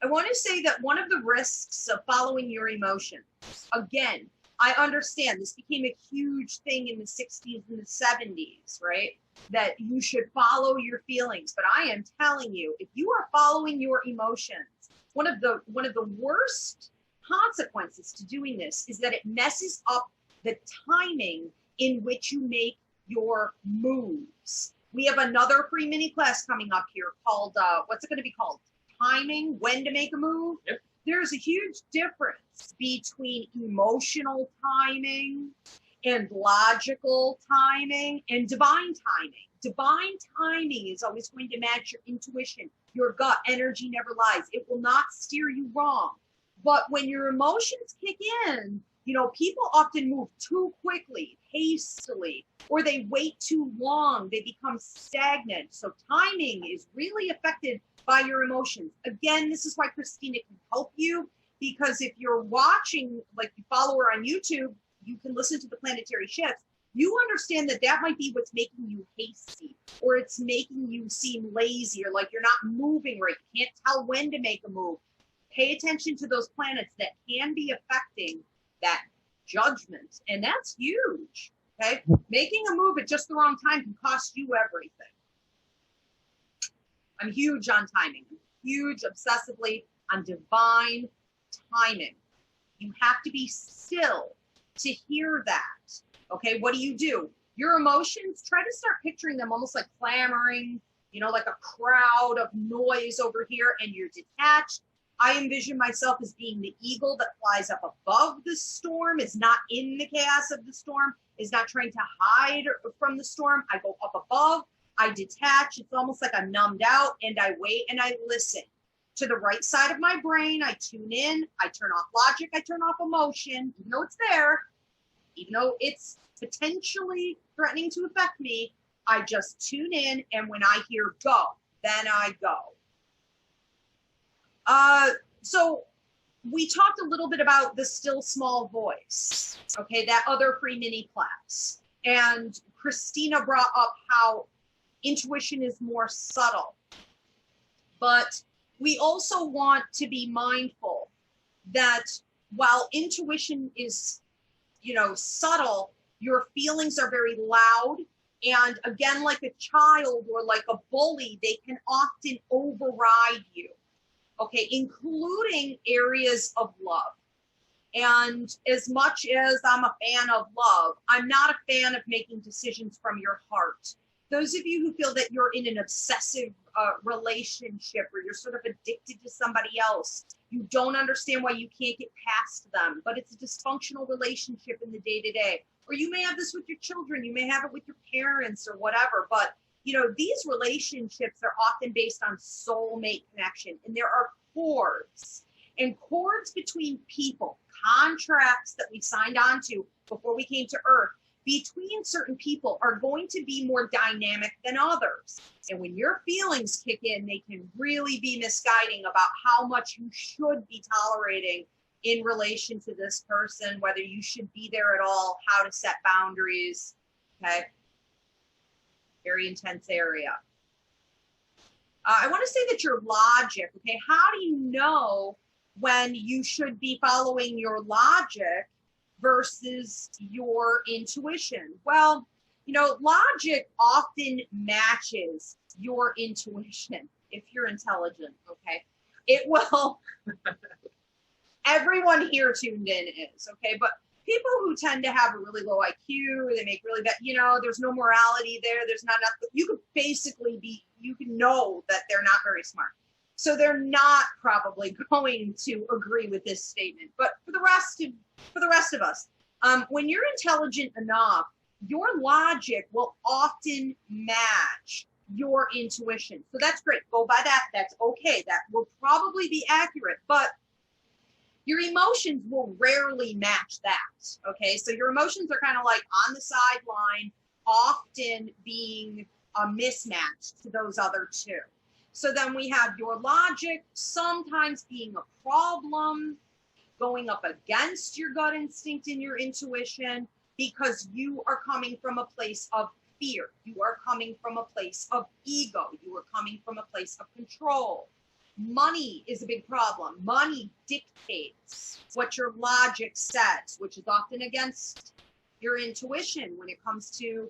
I want to say that one of the risks of following your emotions, again, I understand this became a huge thing in the 60s and the 70s, right? That you should follow your feelings. But I am telling you, if you are following your emotions, one of the worst consequences to doing this is that it messes up the timing in which you make your moves. We have another free mini class coming up here called, what's it going to be called? Timing, when to make a move. Yep. There's a huge difference between emotional timing and logical timing and divine timing. Divine timing is always going to match your intuition. Your gut energy never lies. It will not steer you wrong. But when your emotions kick in, you know, people often move too quickly, hastily, or they wait too long. They become stagnant. So timing is really affected by your emotions. Again, this is why Christina can help you, because if you're watching, like you follow her on YouTube, you can listen to the planetary shifts. You understand that that might be what's making you hasty, or it's making you seem lazy, or like you're not moving right. You can't tell when to make a move. Pay attention to those planets that can be affecting that judgment, and that's huge. Okay, making a move at just the wrong time can cost you everything. I'm huge on timing. I'm huge obsessively on divine timing. You have to be still to hear that. Okay, what do? Your emotions, try to start picturing them almost like clamoring, you know, like a crowd of noise over here, and you're detached. I envision myself as being the eagle that flies up above the storm, is not in the chaos of the storm, is not trying to hide from the storm. I go up above, I detach. It's almost like I'm numbed out, and I wait and I listen. To the right side of my brain, I tune in, I turn off logic, I turn off emotion, even though it's there, even though it's potentially threatening to affect me, I just tune in, and when I hear go, then I go. So we talked a little bit about the still small voice, okay, that other free mini class. And Christina brought up how intuition is more subtle. But we also want to be mindful that while intuition is, you know, subtle, your feelings are very loud. And again, like a child or like a bully, they can often override you. Okay, including areas of love. And as much as I'm a fan of love, I'm not a fan of making decisions from your heart. Those of you who feel that you're in an obsessive relationship, or you're sort of addicted to somebody else, you don't understand why you can't get past them, but it's a dysfunctional relationship in the day-to-day. Or you may have this with your children, you may have it with your parents or whatever, but you know, these relationships are often based on soulmate connection, and there are cords, and cords between people, contracts that we signed on to before we came to Earth, between certain people are going to be more dynamic than others. And when your feelings kick in, they can really be misguiding about how much you should be tolerating in relation to this person, whether you should be there at all, how to set boundaries. Okay. Very intense area. I want to say that your logic, okay, how do you know when you should be following your logic versus your intuition? Well, you know, logic often matches your intuition if you're intelligent, okay? It will, everyone here tuned in is, okay? But people who tend to have a really low IQ, they make really bad, you know, there's no morality there, there's not enough, you could basically be, you can know that they're not very smart. So they're not probably going to agree with this statement. But for the rest of us, when you're intelligent enough, your logic will often match your intuition. So that's great. Go by that. That's okay. That will probably be accurate. But your emotions will rarely match that. Okay. So your emotions are kind of like on the sideline, often being a mismatch to those other two. So then we have your logic sometimes being a problem, going up against your gut instinct and your intuition, because you are coming from a place of fear. You are coming from a place of ego. You are coming from a place of control. Money is a big problem. Money dictates what your logic says, which is often against your intuition when it comes to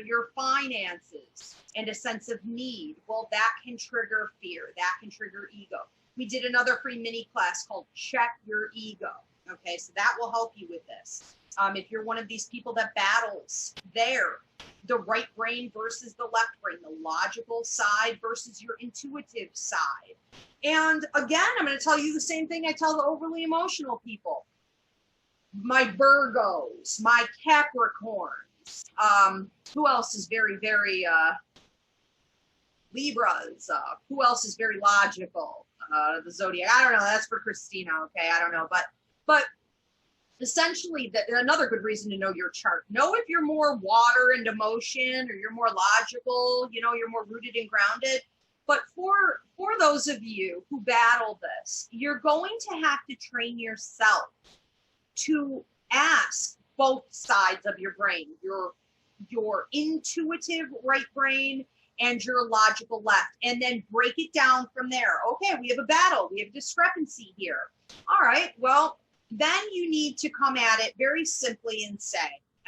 your finances and a sense of need. Well, that can trigger fear. That can trigger ego. We did another free mini class called Check Your Ego. Okay, so that will help you with this. If you're one of these people that battles the right brain versus the left brain, the logical side versus your intuitive side. And again, I'm going to tell you the same thing I tell the overly emotional people. My Virgos, my Capricorns, who else is very, very, Libras, who else is very logical? The Zodiac, I don't know, that's for Christina, okay, I don't know, but essentially, another good reason to know your chart. Know if you're more water and emotion, or you're more logical, you know, you're more rooted and grounded. But for those of you who battle this, you're going to have to train yourself to ask both sides of your brain, your intuitive right brain and your logical left, and then break it down from there. Okay, we have a battle, we have a discrepancy here. All right, well, then you need to come at it very simply and say,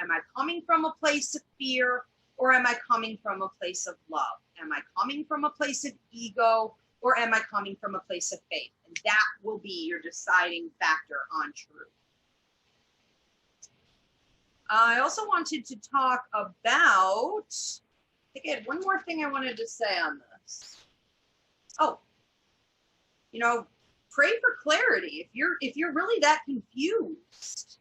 am I coming from a place of fear, or am I coming from a place of love? Am I coming from a place of ego, or am I coming from a place of faith? And that will be your deciding factor on truth. I also wanted to talk about, I think I had one more thing I wanted to say on this. Oh, you know, pray for clarity. If you're really that confused,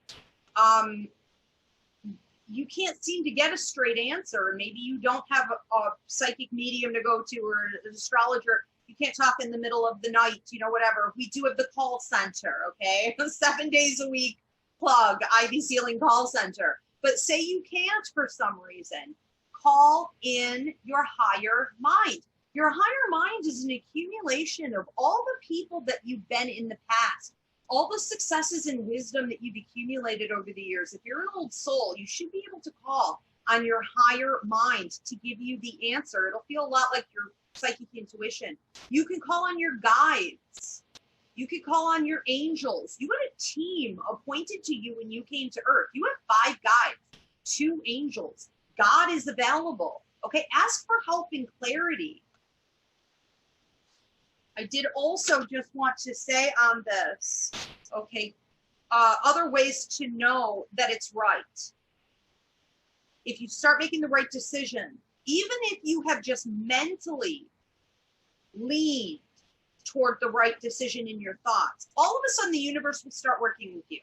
you can't seem to get a straight answer. Maybe you don't have a psychic medium to go to, or an astrologer. You can't talk in the middle of the night, you know, whatever. We do have the call center, okay? 7 days a week plug, Ivy Ceiling call center. But say you can't for some reason, call in your higher mind. Your higher mind is an accumulation of all the people that you've been in the past, all the successes and wisdom that you've accumulated over the years. If you're an old soul, you should be able to call on your higher mind to give you the answer. It'll feel a lot like your psychic intuition. You can call on your guides. You could call on your angels. You had a team appointed to you when you came to Earth. You have 5 guides, 2 angels. God is available. Okay, ask for help and clarity. I did also just want to say on this, okay, other ways to know that it's right. If you start making the right decision, even if you have just mentally leaned toward the right decision in your thoughts, all of a sudden the universe will start working with you.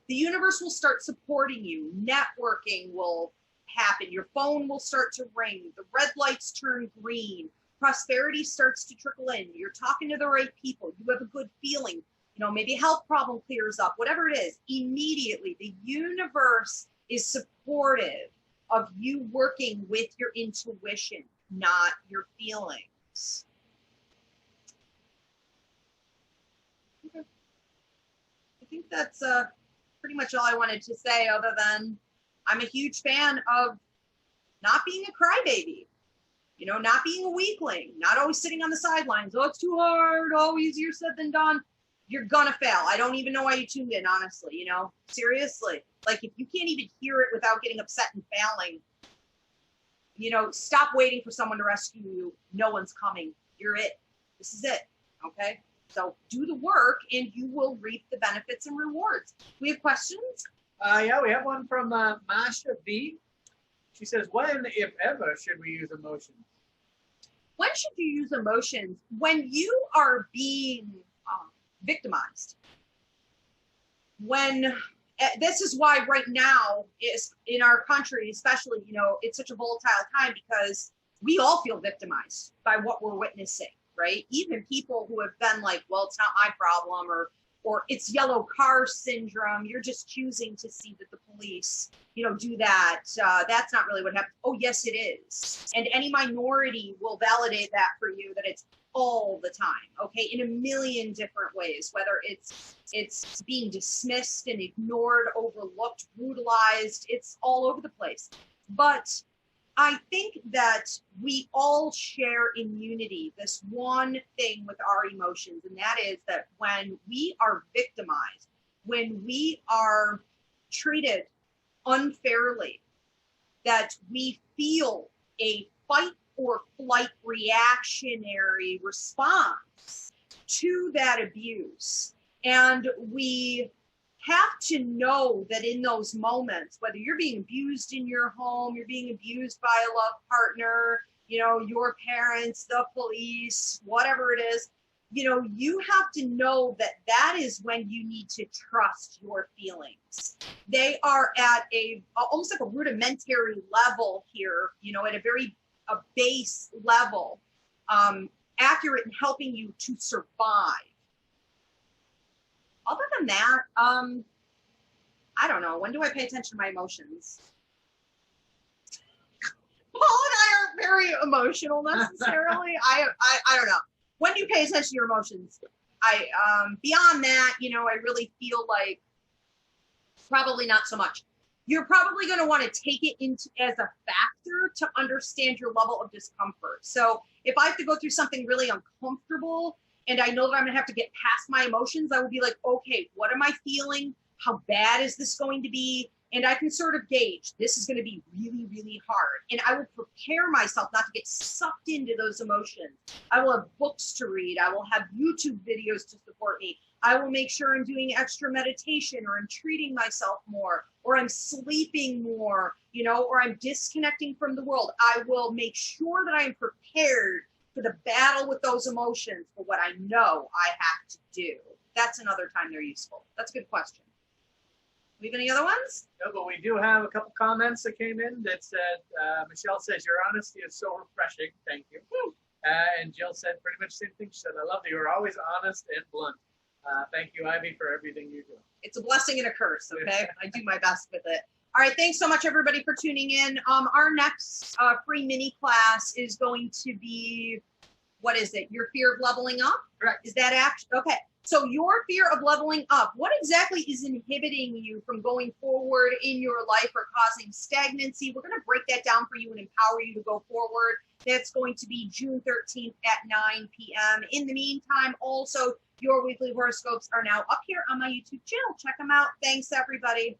The universe will start supporting you. Networking will happen. Your phone will start to ring. The red lights turn green. Prosperity starts to trickle in. You're talking to the right people. You have a good feeling. You know, maybe a health problem clears up, whatever it is. Immediately, the universe is supportive of you working with your intuition, not your feelings. Okay. think that's pretty much all I wanted to say, other than I'm a huge fan of not being a crybaby, you know, not being a weakling, not always sitting on the sidelines. Oh, it's too hard. Oh, easier said than done. You're gonna fail. I don't even know why you tuned in, honestly, you know, seriously. Like, if you can't even hear it without getting upset and failing, you know, stop waiting for someone to rescue you. No one's coming. You're it. This is it. Okay. So do the work and you will reap the benefits and rewards. We have questions? Yeah, we have one from Masha B. She says, when, if ever, should we use emotions? When should you use emotions? When you are being victimized. When this is why right now is in our country, especially, you know, it's such a volatile time because we all feel victimized by what we're witnessing, right? Even people who have been like, well, it's not my problem, or it's yellow car syndrome. You're just choosing to see that the police, you know, do that. That's not really what happened. Oh, yes, it is. And any minority will validate that for you, that it's all the time, okay, in a million different ways, whether it's being dismissed and ignored, overlooked, brutalized, it's all over the place. But I think that we all share in unity this one thing with our emotions, and that is that when we are victimized, when we are treated unfairly, that we feel a fight or flight reactionary response to that abuse. And we have to know that in those moments, whether you're being abused in your home, you're being abused by a love partner, you know, your parents, the police, whatever it is, you know, you have to know that that is when you need to trust your feelings. They are at almost like a rudimentary level here, you know, at a base level, accurate in helping you to survive. Other than that, I don't know. When do I pay attention to my emotions? Paul and I aren't very emotional necessarily. I don't know. When do you pay attention to your emotions? Beyond that, you know, I really feel like probably not so much. You're probably going to want to take it into as a factor to understand your level of discomfort. So if I have to go through something really uncomfortable and I know that I'm going to have to get past my emotions, I will be like, okay, what am I feeling? How bad is this going to be? And I can sort of gauge, this is going to be really, really hard. And I will prepare myself not to get sucked into those emotions. I will have books to read. I will have YouTube videos to support me. I will make sure I'm doing extra meditation, or I'm treating myself more, or I'm sleeping more, you know, or I'm disconnecting from the world. I will make sure that I'm prepared for the battle with those emotions, for what I know I have to do. That's another time they're useful. That's a good question. We have any other ones? No, but we do have a couple comments that came in that said, Michelle says, your honesty is so refreshing. Thank you. And Jill said pretty much the same thing. She said, I love that you're always honest and blunt. Thank you, Ivy, for everything you do. It's a blessing and a curse, okay? I do my best with it. All right, thanks so much, everybody, for tuning in. Our next free mini class is going to be, what is it? Your fear of leveling up? Correct. Is that actually, okay. So your fear of leveling up, what exactly is inhibiting you from going forward in your life or causing stagnancy? We're going to break that down for you and empower you to go forward. That's going to be June 13th at 9 p.m. In the meantime, also, your weekly horoscopes are now up here on my YouTube channel. Check them out. Thanks, everybody.